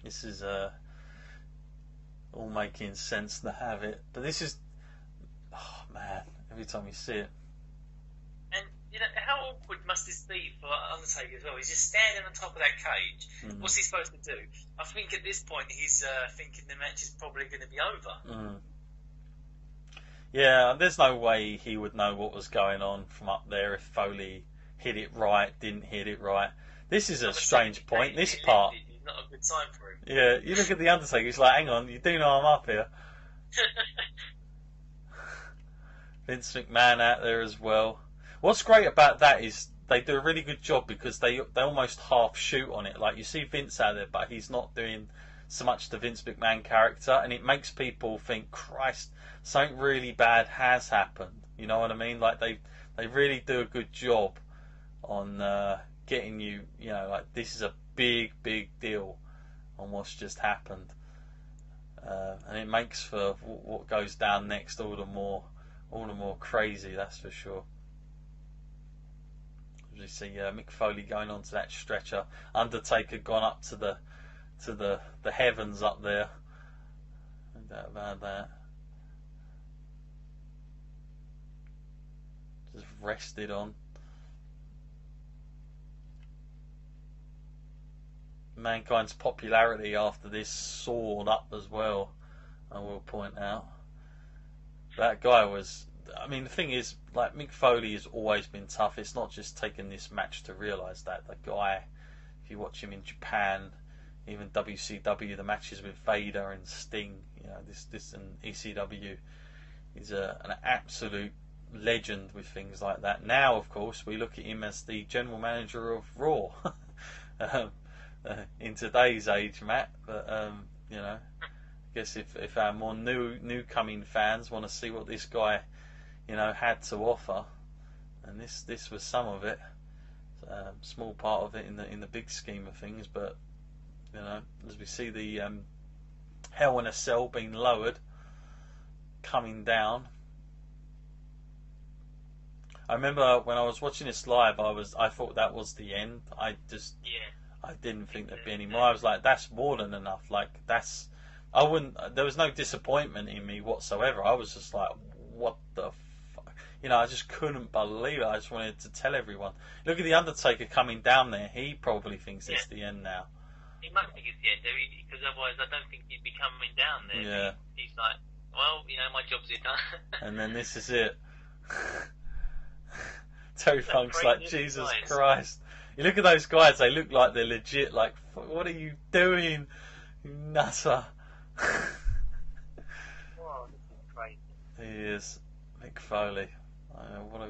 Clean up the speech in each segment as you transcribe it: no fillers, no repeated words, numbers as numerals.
This is all making sense to have it. But this is, oh man, every time you see it. And how awkward must this be for Undertaker as well? He's just standing on top of that cage. What's he supposed to do? I think at this point he's thinking the match is probably going to be over. Yeah, there's no way he would know what was going on from up there if Foley hit it right, didn't hit it right. This is a strange point. This part is not a good sign for him. Yeah, you look at the Undertaker. He's like, hang on, you do know I'm up here. Vince McMahon out there as well. What's great about that is they do a really good job because they almost half shoot on it. Like you see Vince out there, but he's not doing so much the Vince McMahon character, and it makes people think, Christ, something really bad has happened. You know what I mean? Like they really do a good job on getting you, like this is a big deal on what's just happened, and it makes for what goes down next all the more crazy. That's for sure. You see Mick Foley going onto that stretcher. Undertaker gone up to the heavens up there. No doubt about that. Just rested on. Mankind's popularity after this soared up as well, I will point out. That guy was, I mean, the thing is, like, Mick Foley has always been tough. It's not just taking this match to realise that. The guy, if you watch him in Japan, even WCW, the matches with Vader and Sting, this and ECW, he's an absolute legend with things like that. Now, of course, we look at him as the general manager of Raw. In today's age, Matt, but I guess if our more new coming fans want to see what this guy, had to offer, and this was some of it, small part of it in the big scheme of things, but as we see the Hell in a Cell being lowered, coming down. I remember when I was watching this live, I thought that was the end. I didn't think there'd be any more. I was like, that's more than enough. Like, there was no disappointment in me whatsoever. I was just like, what the fuck? I just couldn't believe it. I just wanted to tell everyone. Look at the Undertaker coming down there. He probably thinks it's the end now. He must think it's the end, because otherwise I don't think he'd be coming down there. Yeah. He's like, well, my job's done. And then this is it. Terry Funk's like, Jesus Christ. You look at those guys, they look like they're legit, like, what are you doing, you nutter? Wow, this is crazy. He is. Mick Foley.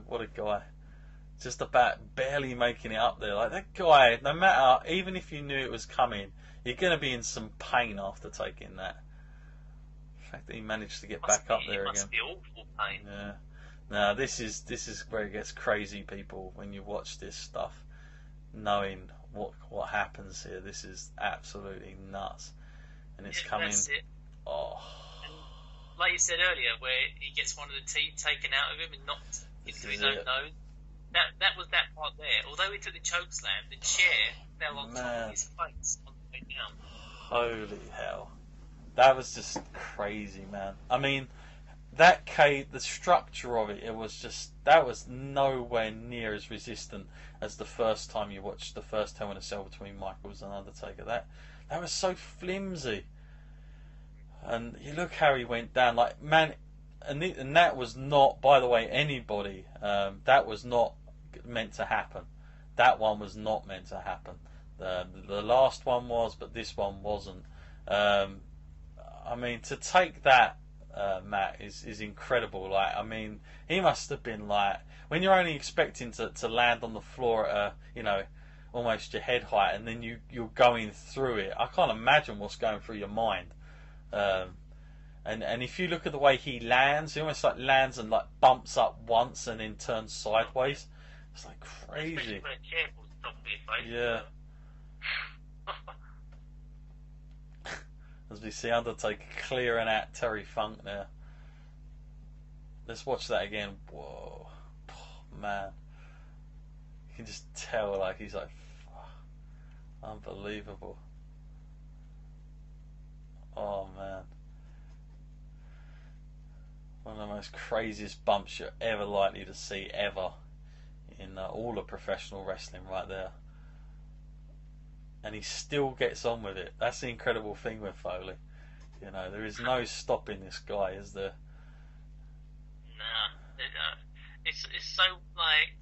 What a guy. Just about barely making it up there. Like, that guy, no matter, even if you knew it was coming, you're going to be in some pain after taking that. The fact that he managed to get back up there again. It must be awful pain. Yeah. Now, this is where it gets crazy, people, when you watch this stuff. Knowing what happens here, this is absolutely nuts, and it's coming. That's it. Oh, and like you said earlier, where he gets one of the teeth taken out of him and knocked into his own nose. That was that part there. Although he took the choke slam, the chair fell on top of his face on the way down. Holy hell, that was just crazy, man. I mean, that cage, the structure of it, that was nowhere near as resistant as the first time you watched the first Hell in a Cell between Michaels and Undertaker. That was so flimsy. And you look how he went down, like, man, and that was not, by the way, anybody. That was not meant to happen. That one was not meant to happen. The last one was, but this one wasn't. I mean, to take that, Matt, is incredible. Like, I mean, he must have been like, when you're only expecting to land on the floor at almost your head height, and then you're going through it. I can't imagine what's going through your mind. And if you look at the way he lands, he almost like lands and like bumps up once and then turns sideways. It's like crazy. Yeah. As we see Undertaker clearing out Terry Funk there. Let's watch that again. Whoa, man! You can just tell, like, he's like, unbelievable. Oh man, one of the most craziest bumps you're ever likely to see ever in all of professional wrestling, right there. And he still gets on with it. That's the incredible thing with Foley. You know, there is no stopping this guy, is there? Nah, it's so like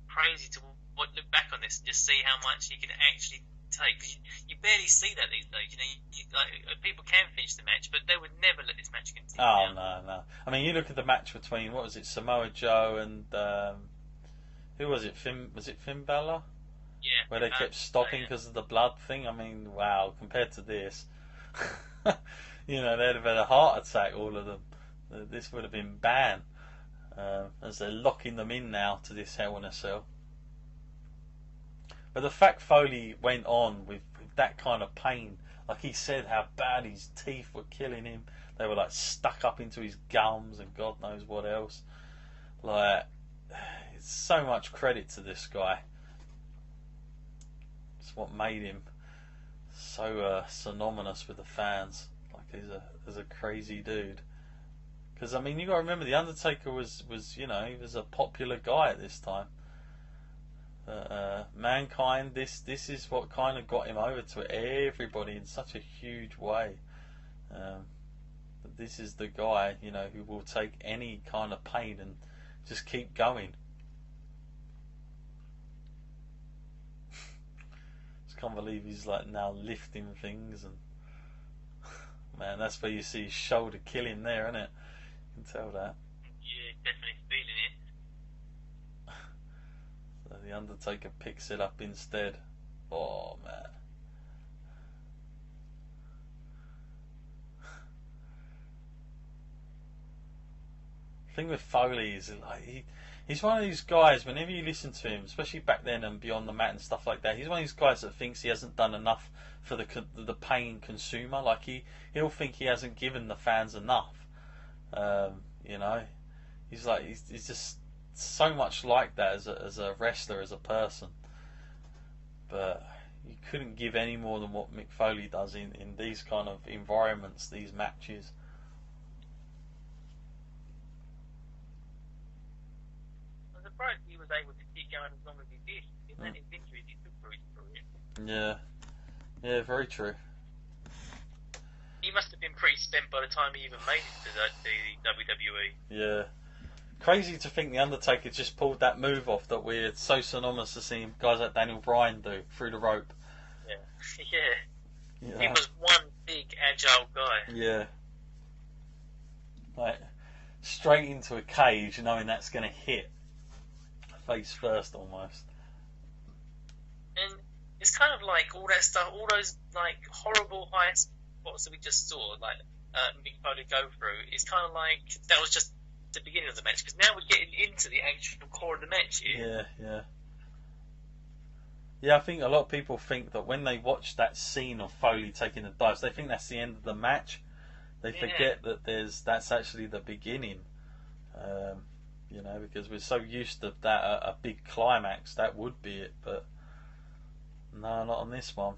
crazy to look back on this and just see how much he can actually take. Cause you barely see that these days. You know, like, people can finish the match, but they would never let this match continue. Oh no. I mean, you look at the match between what was it, Samoa Joe and who was it? Finn Balor? Yeah. Where they kept stopping because of the blood thing. I mean, wow. Compared to this, you know, they'd have had a heart attack, all of them. This would have been banned. As they're locking them in now to this Hell in a Cell. But the fact Foley went on with that kind of pain, like he said how bad his teeth were killing him, they were like stuck up into his gums and God knows what else. Like, it's so much credit to this guy. It's what made him so synonymous with the fans. Like he's a crazy dude. Because I mean, you got to remember, the Undertaker was you know, he was a popular guy at this time. Mankind, this is what kind of got him over to everybody in such a huge way. This is the guy, you know, who will take any kind of pain and just keep going. Just can't believe he's like now lifting things, and man, that's where you see his shoulder kill him there, isn't it? You can tell that. Yeah, definitely feeling it. So the Undertaker picks it up instead. Oh man. Thing with Foley is like he's one of these guys, whenever you listen to him, especially back then and beyond the mat and stuff like that, he's one of these guys that thinks he hasn't done enough for the paying consumer. Like he'll think he hasn't given the fans enough. You know, he's just so much like that as a wrestler, as a person. But you couldn't give any more than what Mick Foley does in these kind of environments, these matches. I'm surprised he was able to keep going as long as he did. Given that his injuries he took for his career. Yeah, very true. He must have been pretty spent by the time he even made it to the WWE. Yeah. Crazy to think the Undertaker just pulled that move off that we're so synonymous to seeing guys like Daniel Bryan do through the rope. Yeah. He was one big agile guy. Yeah. Like straight into a cage, knowing that's going to hit face first almost. And it's kind of like all that stuff, all those like horrible high spots that we just saw, like Mick Foley go through. It's kind of like that was just the beginning of the match, because now we're getting into the actual core of the match here. Yeah, I think a lot of people think that when they watch that scene of Foley taking the dives, they think that's the end of the match. They forget that that's actually the beginning. You know, because we're so used to that a big climax, that would be it, but no, not on this one.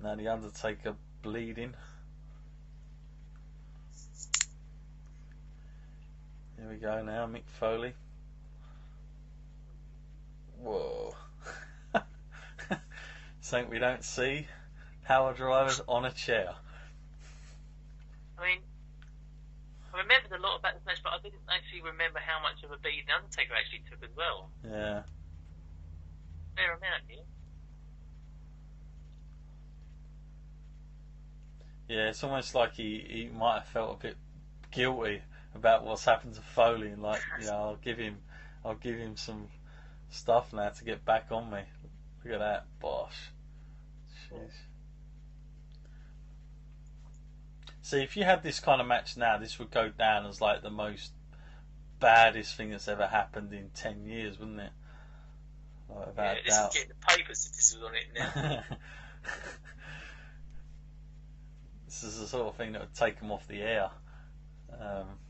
Now the Undertaker bleeding. Here we go now, Mick Foley. Whoa. Something we don't see. Power drivers on a chair. I mean, I remembered a lot about this match, but I didn't actually remember how much of a beat the Undertaker actually took as well. Yeah. Fair amount here. Yeah, it's almost like he might have felt a bit guilty about what's happened to Foley, and like, you know, I'll give him some stuff now to get back on me. Look at that, bosh. Jeez. See, if you had this kind of match now, this would go down as like the most baddest thing that's ever happened in 10 years, wouldn't it? Like, without this doubt. is getting the papers if this was on it now. This is the sort of thing that would take them off the air.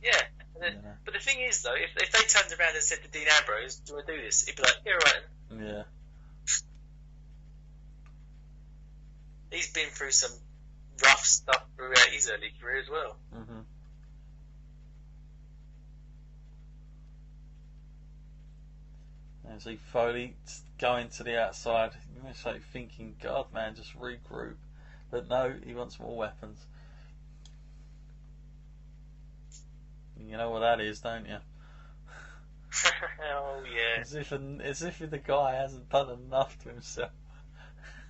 Yeah, And then, but the thing is, though, if they turned around and said to Dean Ambrose, "Do you want to do this?" He'd be like, "Yeah, right." Yeah. He's been through some rough stuff throughout his early career as well. Mm-hmm. And see Foley going to the outside. You're like thinking, God, man, just regroup. But no, he wants more weapons. You know what that is, don't you? Oh yeah. As if the guy hasn't done enough to himself.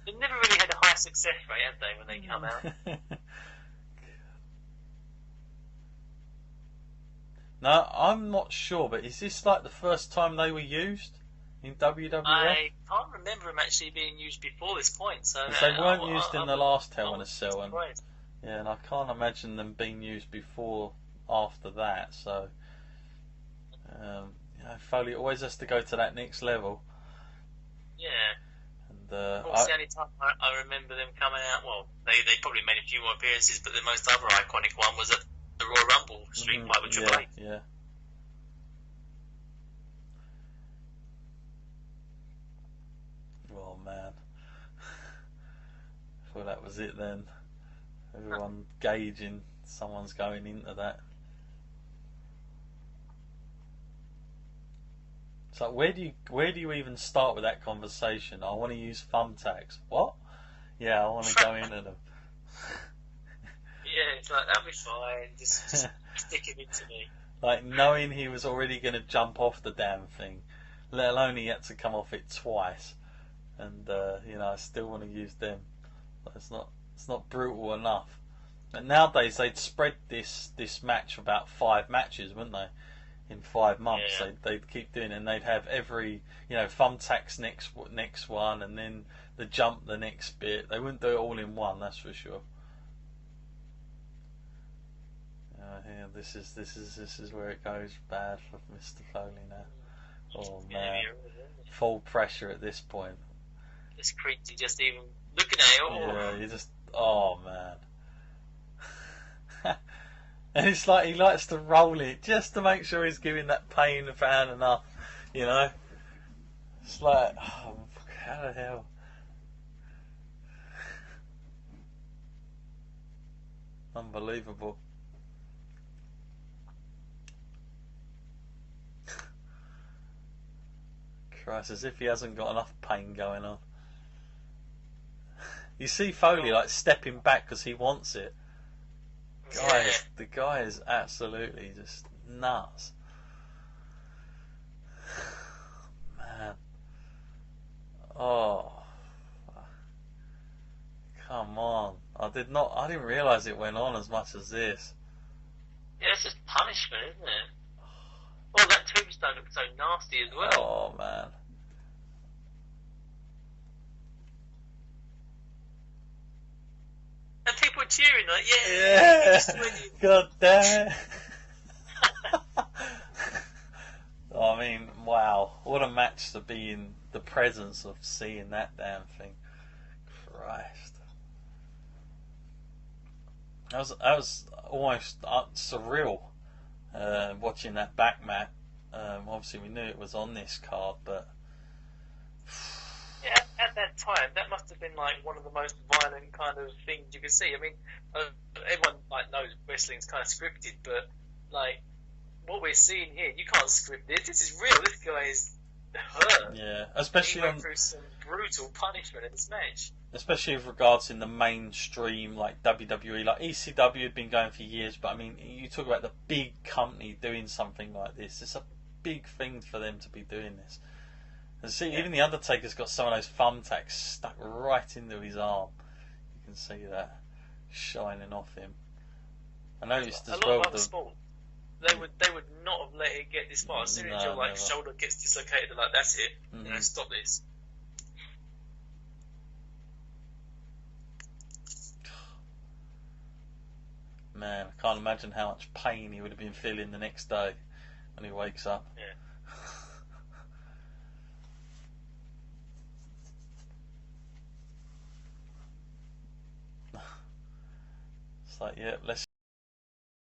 They never really had a high success rate, have they, when they come out? No, I'm not sure, but is this like the first time they were used in WWF? I can't remember them actually being used before this point. So they weren't used in the last Hell in a Cell, and I can't imagine them being used before, after that. So, Foley always has to go to that next level. Yeah. And the only time I remember them coming out, well, they probably made a few more appearances, but the most other iconic one was at the Royal Rumble Street Fight with Triple H. Yeah. Oh man. Well, that was it then. Everyone gauging someone's going into that. So where do you even start with that conversation? I want to use thumbtacks. What? Yeah, I want to go into them. Yeah, it's like, that'll be fine. Just stick it into me. Like, knowing he was already going to jump off the damn thing, let alone he had to come off it twice, and I still want to use them. It's not brutal enough. And nowadays they'd spread this match about 5 matches, wouldn't they? In 5 months, yeah. they'd keep doing it, and they'd have every, thumbtacks next one, and then the jump the next bit. They wouldn't do it all in one, that's for sure. Yeah, this is where it goes bad for Mr. Foley now. Oh man, full pressure at this point. It's creepy just even looking at it. Yeah, you just, oh man. And it's like he likes to roll it just to make sure he's giving that pain fan enough, It's like, oh, how the hell? Unbelievable. Christ, as if he hasn't got enough pain going on. You see Foley like stepping back because he wants it. The guy is absolutely just nuts. Man. Oh. Come on. I didn't realise it went on as much as this. Yeah, it's just punishment, isn't it? Oh, that tombstone looks so nasty as well. Oh, man. And people are cheering like, yeah. God damn it. I mean, wow. What a match to be in the presence of seeing that damn thing. Christ. That was almost surreal, watching that back mat. Obviously we knew it was on this card, but yeah, at that time that must have been like one of the most violent kind of things you could see. I mean, everyone knows wrestling's kind of scripted, but like what we're seeing here, you can't script it. This is real. This guy is hurt. Yeah, especially he went through some brutal punishment in this match. Especially with regards in the mainstream, like WWE, like ECW had been going for years, but I mean, you talk about the big company doing something like this. It's a big thing for them to be doing this. And see, even the Undertaker's got some of those thumbtacks stuck right into his arm. You can see that shining off him. I noticed as well. Sport, they would not have let it get this far. As soon as your shoulder gets dislocated, they're like, that's it. Mm-hmm. Stop this. Man, I can't imagine how much pain he would have been feeling the next day when he wakes up. Yeah. It's like, yeah, let's